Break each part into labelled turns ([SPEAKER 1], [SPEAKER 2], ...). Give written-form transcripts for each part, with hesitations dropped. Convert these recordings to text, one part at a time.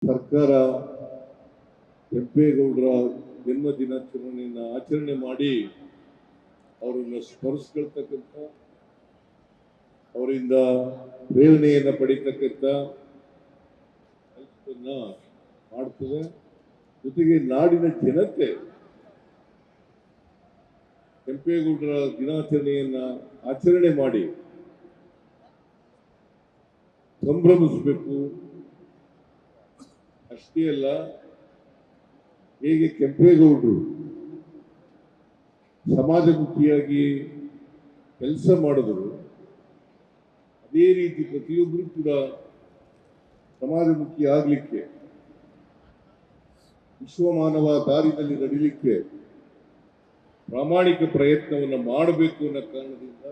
[SPEAKER 1] ಸರ್ಕಾರ ಕೆಂಪೇಗೌಡರ ಜನ್ಮ ದಿನಾಚರಣೆಯನ್ನು ಆಚರಣೆ ಮಾಡಿ ಅವರನ್ನು ಸ್ಮರಿಸ್ಕೊಳ್ತಕ್ಕಂಥ, ಅವರಿಂದ ಪ್ರೇರಣೆಯನ್ನು ಪಡಿತಕ್ಕಂಥ ಕೆಲಸವನ್ನ ಮಾಡ್ತದೆ. ಜೊತೆಗೆ ನಾಡಿನ ಜನತೆ ಕೆಂಪೇಗೌಡರ ದಿನಾಚರಣೆಯನ್ನ ಆಚರಣೆ ಮಾಡಿ ಸಂಭ್ರಮಿಸಬೇಕು. ಅಷ್ಟೇ ಅಲ್ಲ, ಹೇಗೆ ಕೆಂಪೇಗೌಡರು ಸಮಾಜಮುಖಿಯಾಗಿ ಕೆಲಸ ಮಾಡಿದ್ರು, ಅದೇ ರೀತಿ ಪ್ರತಿಯೊಬ್ಬರು ಕೂಡ ಸಮಾಜಮುಖಿ ಆಗಲಿಕ್ಕೆ, ವಿಶ್ವಮಾನವ ದಾರಿಯಲ್ಲಿ ನಡೀಲಿಕ್ಕೆ ಪ್ರಾಮಾಣಿಕ ಪ್ರಯತ್ನವನ್ನು ಮಾಡಬೇಕು ಅನ್ನೋ ಕಾರಣದಿಂದ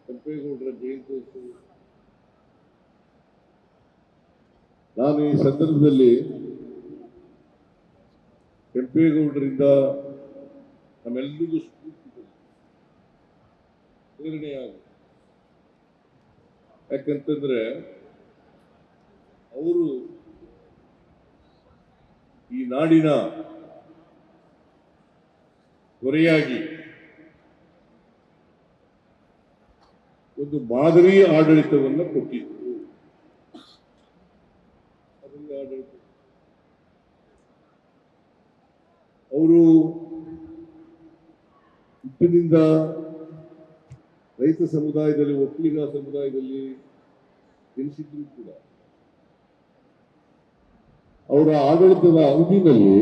[SPEAKER 1] ಕೆಂಪೇಗೌಡರ ಜಯಂತ್ಯೋತ್ಸವ. ನಾನು ಈ ಸಂದರ್ಭದಲ್ಲಿ ಕೆಂಪೇಗೌಡರಿಂದ ನಮ್ಮೆಲ್ಲರಿಗೂ ಸ್ಫೂರ್ತಿ ಪ್ರೇರಣೆಯಾಗ. ಯಾಕಂತಂದ್ರೆ ಅವರು ಈ ನಾಡಿನ ಹೊರೆಯಾಗಿ ಒಂದು ಮಾದರಿ ಆಡಳಿತವನ್ನು ಕೊಟ್ಟಿದ್ರು. ಅವರು ಹುಟ್ಟಿನಿಂದ ರೈತ ಸಮುದಾಯದಲ್ಲಿ, ಒಕ್ಕಲಿಗ ಸಮುದಾಯದಲ್ಲಿ ಜನಿಸಿದ್ರು ಕೂಡ ಅವರ ಆಡಳಿತದ ಅವಧಿನಲ್ಲಿ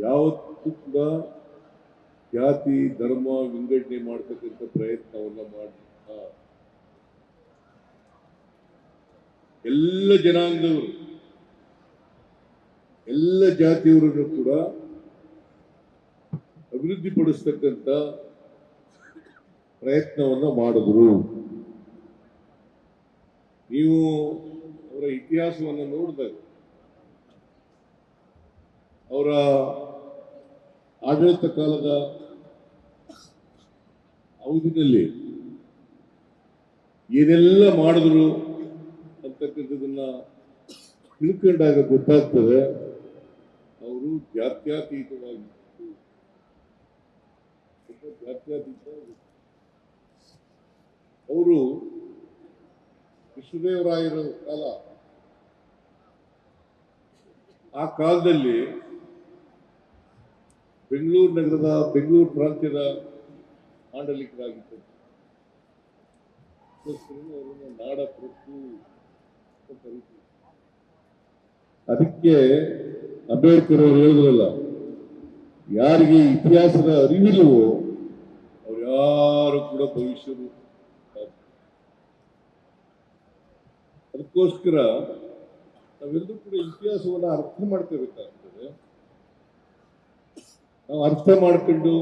[SPEAKER 1] ಯಾವತ್ತೂ ಕೂಡ ಜಾತಿ ಧರ್ಮ ವಿಂಗಡಣೆ ಮಾಡತಕ್ಕಂಥ ಪ್ರಯತ್ನವನ್ನ ಮಾಡಲಿಲ್ಲ. ಎಲ್ಲ ಜನಾಂಗದವರು, ಎಲ್ಲ ಜಾತಿಯವರನ್ನು ಕೂಡ ಅಭಿವೃದ್ಧಿಪಡಿಸ್ತಕ್ಕಂಥ ಪ್ರಯತ್ನವನ್ನ ಮಾಡಿದ್ರು. ನೀವು ಅವರ ಇತಿಹಾಸವನ್ನು ನೋಡಿದಾಗ ಅವರ ಆಡಳಿತ ಕಾಲದ ಅವಧಿನಲ್ಲಿ ಏನೆಲ್ಲ ಮಾಡಿದ್ರು ಅಂತಕ್ಕಂಥದನ್ನ ತಿಳ್ಕೊಂಡಾಗ ಗೊತ್ತಾಗ್ತದೆ ಅವರು ಜಾತ್ಯತೀತವಾಗಿತ್ತು. ಅವರು ಕೃಷ್ಣದೇವರಾಯರ ಕಾಲ, ಆ ಕಾಲದಲ್ಲಿ ಬೆಂಗಳೂರು ನಗರದ, ಬೆಂಗಳೂರು ಪ್ರಾಂತ್ಯದ ಆಡಳಿತರಾಗಿದ್ದರು. ಅವರನ್ನು ನಾಡ ಪ್ರಭು ಅಂತ ಕರೀತೀವಿ. ಅದಕ್ಕೆ ಅಂಬೇಡ್ಕರ್ ಅವರು ಹೇಳಿದ್ರಲ್ಲ, ಯಾರಿಗೆ ಇತಿಹಾಸದ ಅರಿವಿಲ್ಲವೋ ಅವ್ರು ಯಾರು ಕೂಡ ಭವಿಷ್ಯರು. ಅದಕ್ಕೋಸ್ಕರ ನಾವೆಲ್ಲರೂ ಕೂಡ ಇತಿಹಾಸವನ್ನು ಅರ್ಥ ಮಾಡ್ಕೋಬೇಕಾಗ್ತದೆ. ನಾವು ಅರ್ಥ ಮಾಡ್ಕೊಂಡು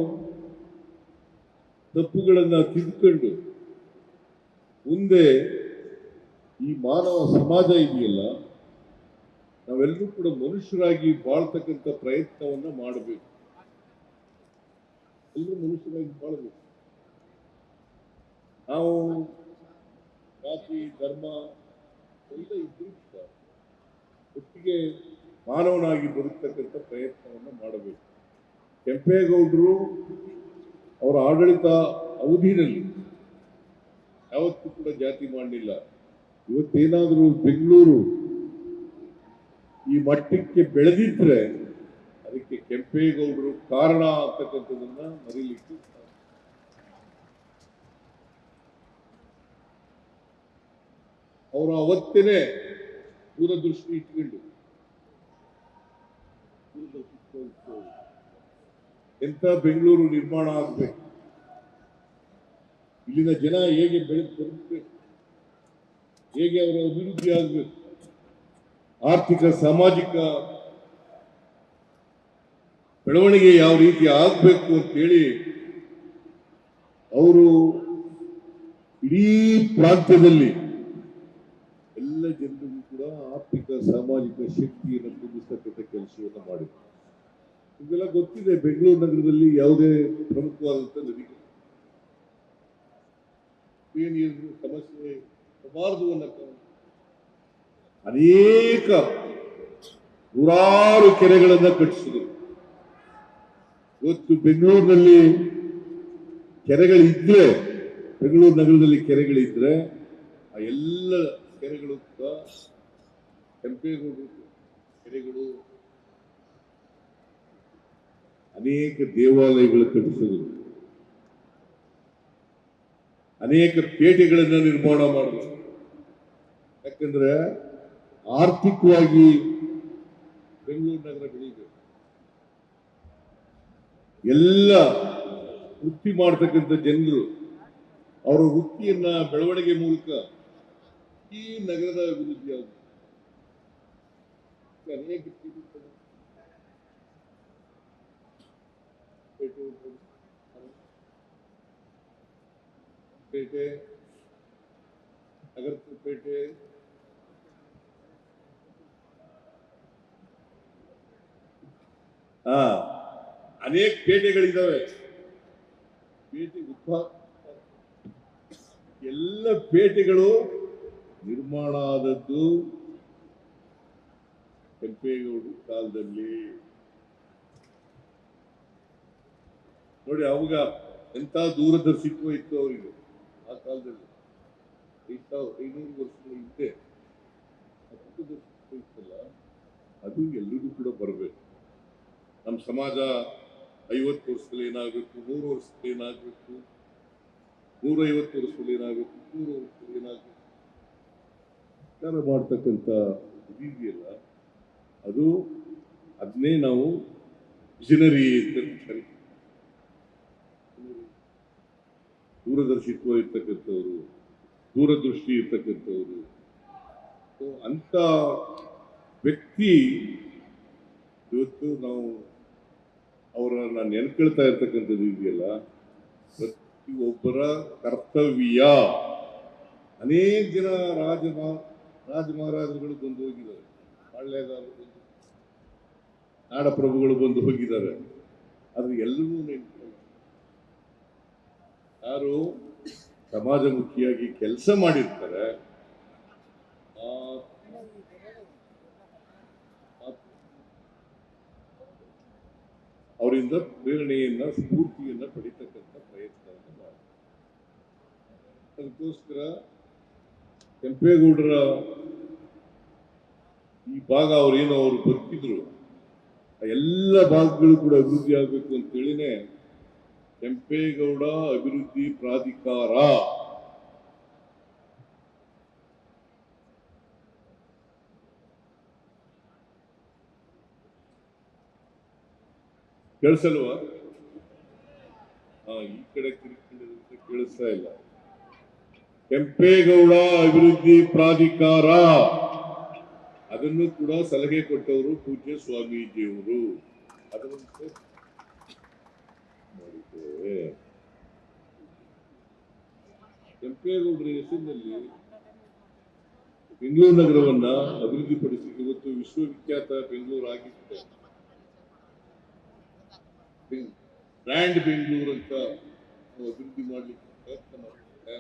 [SPEAKER 1] ತಪ್ಪುಗಳನ್ನ ತಿದ್ದುಕೊಂಡು ಮುಂದೆ ಈ ಮಾನವ ಸಮಾಜ ಇದೆಯಲ್ಲ, ನಾವೆಲ್ಲರೂ ಕೂಡ ಮನುಷ್ಯರಾಗಿ ಬಾಳ್ತಕ್ಕಂಥ ಪ್ರಯತ್ನವನ್ನ ಮಾಡಬೇಕು. ಎಲ್ಲರೂ ಮನುಷ್ಯರಾಗಿ ಬಾಳಬೇಕು. ನಾವು ಜಾತಿ ಧರ್ಮ ಎಲ್ಲ ಇದ್ರೂ ಒಟ್ಟಿಗೆ ಮಾನವನಾಗಿ ಬದುಕ್ತಕ್ಕಂಥ ಪ್ರಯತ್ನವನ್ನು ಮಾಡಬೇಕು. ಕೆಂಪೇಗೌಡರು ಅವರ ಆಡಳಿತ ಅವಧಿನಲ್ಲಿ ಯಾವತ್ತೂ ಕೂಡ ಜಾತಿ ಮಾಡಲಿಲ್ಲ. ಇವತ್ತೇನಾದರೂ ಬೆಂಗಳೂರು ಈ ಮಟ್ಟಕ್ಕೆ ಬೆಳೆದಿದ್ರೆ ಅದಕ್ಕೆ ಕೆಂಪೇಗೌಡರು ಕಾರಣ ಅಂತಕ್ಕಂಥದನ್ನ ಮರೀಲಿಕ್ಕೆ ಅವರು ಅವತ್ತೇನೆ ದೂರದೃಷ್ಟಿ ಇಟ್ಕೊಂಡು ಎಂತ ಬೆಂಗಳೂರು ನಿರ್ಮಾಣ ಆಗ್ಬೇಕು, ಇಲ್ಲಿನ ಜನ ಹೇಗೆ ಬದುಕಬೇಕು, ಹೇಗೆ ಅವರ ಅಭಿವೃದ್ಧಿ ಆಗ್ಬೇಕು, ಆರ್ಥಿಕ ಸಾಮಾಜಿಕ ಬೆಳವಣಿಗೆ ಯಾವ ರೀತಿ ಆಗ್ಬೇಕು ಅಂತೇಳಿ ಅವರು ಇಡೀ ಪ್ರಾಂತ್ಯದಲ್ಲಿ ಎಲ್ಲ ಜನರಿಗೂ ಕೂಡ ಆರ್ಥಿಕ ಸಾಮಾಜಿಕ ಶಕ್ತಿಯನ್ನು ತುಂಬಿಸ್ತಕ್ಕಂಥ ಕೆಲಸವನ್ನು ಮಾಡಿದ್ರು. ಇದೆಲ್ಲ ಗೊತ್ತಿದೆ. ಬೆಂಗಳೂರು ನಗರದಲ್ಲಿ ಯಾವುದೇ ಪ್ರಮುಖವಾದಂಥ ನದಿಗೆ ನೀರಿನ ಸಮಸ್ಯೆ ಬರಬಾರದು ಅನ್ನೋ ಅನೇಕ ನೂರಾರು ಕೆರೆಗಳನ್ನ ಕಟ್ಟಿಸಿದರು. ಇವತ್ತು ಬೆಂಗಳೂರಿನಲ್ಲಿ ಕೆರೆಗಳಿದ್ರೆ, ಬೆಂಗಳೂರು ನಗರದಲ್ಲಿ ಕೆರೆಗಳಿದ್ರೆ ಆ ಎಲ್ಲ ಕೆರೆಗಳು ಕೂಡ ಕೆಂಪೇಗೌಡರು ಕೆರೆಗಳು. ಅನೇಕ ದೇವಾಲಯಗಳು ಕಟ್ಟಿಸಿದರು, ಅನೇಕ ಪೇಟೆಗಳನ್ನ ನಿರ್ಮಾಣ ಮಾಡಿದರು. ಯಾಕಂದ್ರೆ ಆರ್ಥಿಕವಾಗಿ ಬೆಂಗಳೂರು ನಗರ ಬೆಳೀಬೇಕು. ಎಲ್ಲ ವೃತ್ತಿ ಮಾಡ್ತಕ್ಕಂಥ ಜನರು ಅವರ ವೃತ್ತಿಯನ್ನ ಬೆಳವಣಿಗೆ ಮೂಲಕ ಈ ನಗರದ ಅಭಿವೃದ್ಧಿ ಆಗುತ್ತೆ. ಅನೇಕ ಪೇಟೆ, ನಗರದ ಪೇಟೆ, ಅನೇಕ ಪೇಟೆಗಳಿದ್ದಾವೆ. ಪೇಟೆ ಎಲ್ಲ ಪೇಟೆಗಳು ನಿರ್ಮಾಣ ಆದದ್ದು ಕೆಂಪೇಗೌಡರ ಕಾಲದಲ್ಲಿ. ನೋಡಿ, ಅವಾಗ ಎಂತ ದೂರದರ್ಶಿತ್ವ ಇತ್ತು ಅವರಿಗೆ ಆ ಕಾಲದಲ್ಲಿ. 500 ವರ್ಷಗಳ ಹಿಂದೆ ದೂರದರ್ಶಿತ್ವ ಇತ್ತಲ್ಲ, ಅದು ಎಲ್ಲರಿಗೂ ಕೂಡ ಬರಬೇಕು. ನಮ್ಮ ಸಮಾಜ 50 ವರ್ಷದಲ್ಲಿ ಏನಾಗಬೇಕು, 100 ವರ್ಷದಲ್ಲಿ ಏನಾಗಬೇಕು, 150 ವರ್ಷದಲ್ಲಿ ಏನಾಗಬೇಕು, 100 ವರ್ಷದಲ್ಲಿ ಏನಾಗಬೇಕು ವಿಚಾರ ಮಾಡ್ತಕ್ಕಂಥ ಇದೆಯಲ್ಲ, ಅದನ್ನೇ ನಾವು ವಿಷನರಿ ಅಂತ ಕರಿತೀವಿ. ದೂರದರ್ಶಿತ್ವ ಇರ್ತಕ್ಕಂಥವ್ರು, ದೂರದೃಷ್ಟಿ ಇರ್ತಕ್ಕಂಥವ್ರು, ಅಂತ ವ್ಯಕ್ತಿ ಇವತ್ತು ನಾವು ಅವರನ್ನ ನೆನ್ಕೊಳ್ತಾ ಇರ್ತಕ್ಕಂಥದ್ದು ಇದೆಯಲ್ಲ, ಪ್ರತಿಯೊಬ್ಬರ ಕರ್ತವ್ಯ. ಅನೇಕ ಜನ ರಾಜ ಮಹಾರಾಜರುಗಳು ಬಂದು ಹೋಗಿದ್ದಾರೆ, ಪಾಳ್ಯಗಾರರು ಬಂದು, ನಾಡಪ್ರಭುಗಳು ಬಂದು ಹೋಗಿದ್ದಾರೆ. ಆದ್ರೆ ಎಲ್ಲರೂ ನೆನ್ಕೊಳ್ಳ, ಯಾರು ಸಮಾಜಮುಖಿಯಾಗಿ ಕೆಲಸ ಮಾಡಿರ್ತಾರೆ ಅವರಿಂದ ಪ್ರೇರಣೆಯನ್ನ, ಸ್ಫೂರ್ತಿಯನ್ನ ಪಡಿತಕ್ಕಂಥ ಪ್ರಯತ್ನವನ್ನು ಮಾಡಿ. ಅದಕ್ಕೋಸ್ಕರ ಕೆಂಪೇಗೌಡರ ಈ ಭಾಗ ಅವ್ರು ಬದುಕಿದ್ರು, ಎಲ್ಲ ಭಾಗಗಳು ಕೂಡ ಅಭಿವೃದ್ಧಿ ಆಗ್ಬೇಕು ಅಂತೇಳಿನೇ ಕೆಂಪೇಗೌಡ ಅಭಿವೃದ್ಧಿ ಪ್ರಾಧಿಕಾರ ಕೇಳಿಸಲ್ವಾ? ಈ ಕಡೆ ಕಿರಿಕಿರಿ ಕೇಳಿಸ್ತಾ ಇಲ್ಲ. ಕೆಂಪೇಗೌಡ ಅಭಿವೃದ್ಧಿ ಪ್ರಾಧಿಕಾರ, ಅದನ್ನು ಕೂಡ ಸಲಹೆ ಕೊಟ್ಟವರು ಪೂಜ್ಯ ಸ್ವಾಮೀಜಿಯವರು. ಅದರಂತೆ ಮಾಡಿದ್ದೇವೆ. ಕೆಂಪೇಗೌಡರ ಹೆಸರಿನಲ್ಲಿ ಬೆಂಗಳೂರು ನಗರವನ್ನ ಅಭಿವೃದ್ಧಿಪಡಿಸಿ ಇವತ್ತು ವಿಶ್ವವಿಖ್ಯಾತ ಬೆಂಗಳೂರು ಆಗಿತ್ತು. ಬ್ರ್ಯಾಂಡ್ ಬೆಂಗಳೂರು ಅಂತ ಅಭಿವೃದ್ಧಿ ಮಾಡಲಿಕ್ಕೆ ಪ್ರಯತ್ನ ಮಾಡ್ತಾರೆ.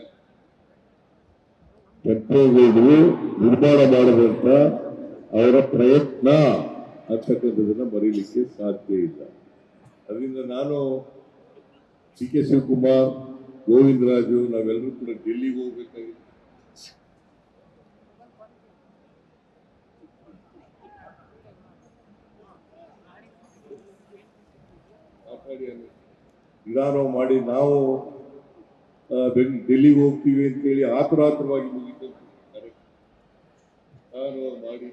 [SPEAKER 1] ಕೆಂಪೇಗೌಡರು ನಿರ್ಮಾಣ ಮಾಡದಂತ ಅವರ ಪ್ರಯತ್ನ ಅಂತಕ್ಕಂಥದನ್ನ ಮರೀಲಿಕ್ಕೆ ಸಾಧ್ಯ ಇಲ್ಲ. ಅದರಿಂದ ನಾನು ಸಿ ಕೆ ಶಿವಕುಮಾರ್, ಗೋವಿಂದರಾಜು, ನಾವೆಲ್ಲರೂ ಕೂಡ ಡೆಲ್ಲಿಗೆ ಹೋಗ್ಬೇಕಾಗಿತ್ತು. ವಿಧಾನ ಮಾಡಿ ನಾವು ಡೆಲ್ಲಿಗೆ ಹೋಗ್ತೀವಿ ಅಂತೇಳಿ ಆತುರಾತುರವಾಗಿ ಮುಗಿತು. ನಾನು ಮಾಡಿ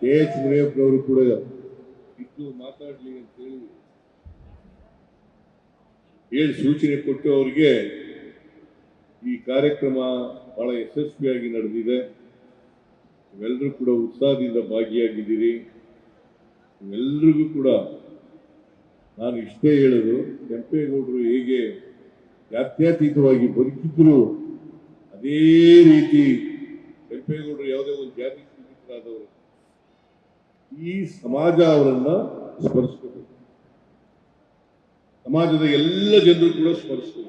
[SPEAKER 1] ಕೆ ಎಚ್ ಮುನಿಯಪ್ಪನವರು ಕೂಡ ಇದ್ದು ಮಾತಾಡ್ಲಿ ಅಂತೇಳಿ ಹೇಳಿ ಸೂಚನೆ ಕೊಟ್ಟು ಅವರಿಗೆ ಈ ಕಾರ್ಯಕ್ರಮ ಬಹಳ ಯಶಸ್ವಿಯಾಗಿ ನಡೆದಿದೆ. ನೀವೆಲ್ಲರೂ ಕೂಡ ಉತ್ಸಾಹದಿಂದ ಭಾಗಿಯಾಗಿದ್ದೀರಿ. ನಿಮ್ಮೆಲ್ಲರಿಗೂ ಕೂಡ ನಾನು ಇಷ್ಟೇ ಹೇಳೋದು, ಕೆಂಪೇಗೌಡರು ಹೇಗೆ ಜಾತ್ಯತೀತವಾಗಿ ಬದುಕಿದ್ರು ಅದೇ ರೀತಿ ಕೆಂಪೇಗೌಡರು ಯಾವುದೇ ಒಂದು ಜಾತಿ ಸೀಮಿತರಾದವರು, ಈ ಸಮಾಜ ಅವರನ್ನ ಸ್ಮರಿಸಬೇಕು. ಸಮಾಜದ ಎಲ್ಲ ಜನರು ಕೂಡ ಸ್ಮರಿಸಬೇಕು.